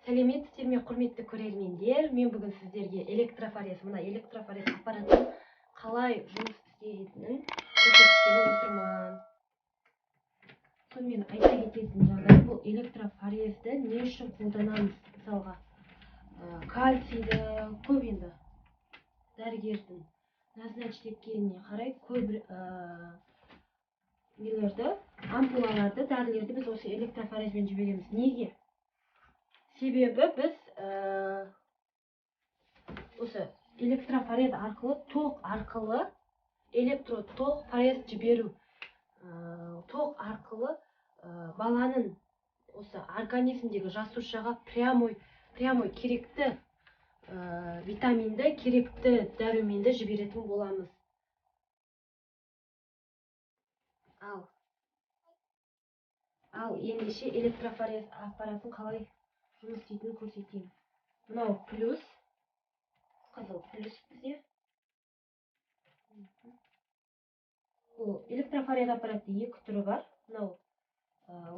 Сәлеметсіздер ме, құрметті көрермендер? Мен бүгін сіздерге электрофорез, мына электрофорез аппаратын қалай жұмыс істейтінін көрсеткелі отырмын. Сонымен айта кететін жағдай, бұл электрофорезді не үшін қолданамыз? Мысалға, кальцийді көп енді дәрігердің назначить еткеніне қарай көп ампулаларды, дәрілерді біз осы электрофорезбен жібереміз. Неге? Себебі біз осы электрофорез арқылы, тоқ арқылы, электротоқ форез жіберу, тоқ арқылы баланың осы организмдегі жасушаға прямой керекті витаминді, керекті дәруменді жіберетін боламыз. Ал ендеше электрофорез аппаратын қалай жұмыс істейтінін көрсетейін. Мынау плюс, қызыл плюс бізде. Бұл электрофорез аппараты екі түрі бар. Мынау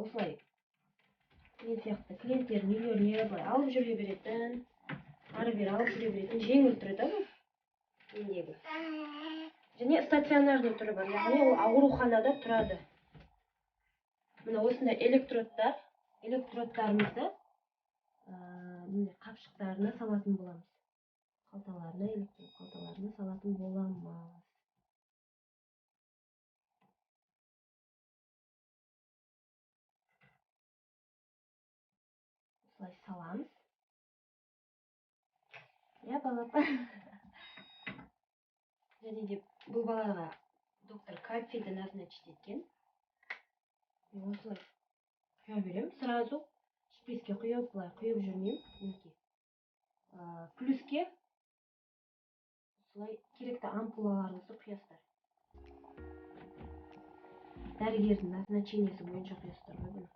осылай мен сияқты клиенттердің үйлеріне былай алып жүре беретін, ары-бері алып жүре беретін жеңіл түрі да бұл мендегі. Және стационарный түрі бар, яғни ол ауруханада тұрады. Мына осындай электродтарымызды қапшықтарына салатын боламыз. Қалталарына, электрод қалталарына салатын боламыз. Осылай саламыз. Я балапа. Және де бұл балаға доктор кальцийді назначить еткен. Осылай құя берем. Сразу шприцке құйып, былай құйып жүрмеймін. Плюске осылай керекті ампулаларыңызды құясыздар. Дәрігердің назначениесі бойынша құясыздар ғой.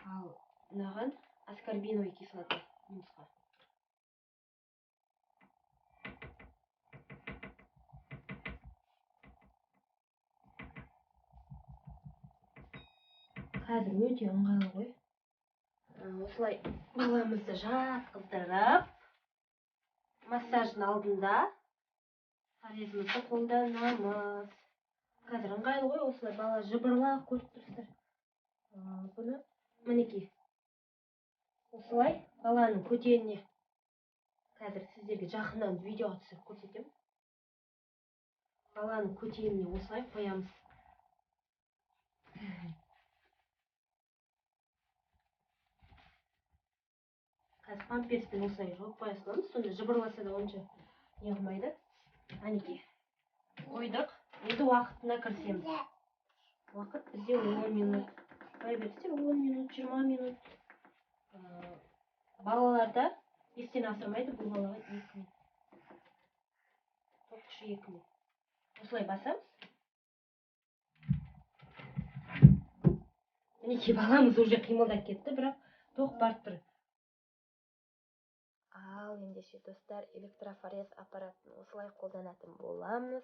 Ал мынаған аскорбиновый кислота жұмысқа. Қазір өте ыңғайлы ғой. Осылай баламызды жатқыздырып, массаждың алдында форезімізді қолданамыз. Қазір ыңғайлы ғой, осылай бала жыбырлап көріп тұрсыздар. Бұны мінекей осылай баланың көтеніне, қазір сіздерге жақыннан видеоға түсіріп көрсетемін. Баланың көтеніне осылай қоямыз. Қазір памперспен осылай жауып қоя саламыз, сонда жыбырласа да онша не қылмайды. Әнекей қойдық. Енді уақытына кірісеміз. Уақыт бізде 10 минут. Қоя берсіздер, 10 минут, 20 минут. Балаларда 5-тен асырмайды, бұл балаға 2 минут. Тоқ күші 2 минут. Осылай басамыз. Мінекей баламыз уже қимылдап кетті, бірақ тоқ барып тұр. Ал ендеше достар, электрофорез аппаратын осылай қолданатын боламыз.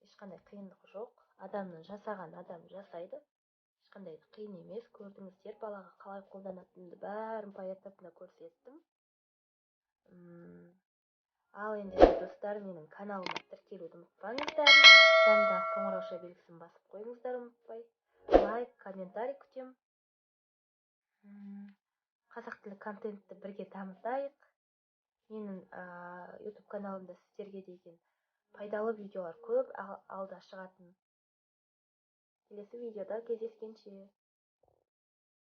Ешқандай қиындық жоқ. Адамның жасаған адам жасайды. Ешқандай қиын емес. Көрдіңіздер, балаға қалай қолданатынымды бәрін по этапына көрсеттім. Ал ендеше достар, менің каналыма тіркелуді ұмытпаңыздар. Жанындағы қоңырауша белгісін басып қойыңыздар ұмытпай. Лайк, комментарий күтем. Қазақ тілі контентті бірге дамытайық. Менің YouTube каналымда сіздерге деген пайдалы видеолар көп алда шығатын. Келесі видеода кездескенше.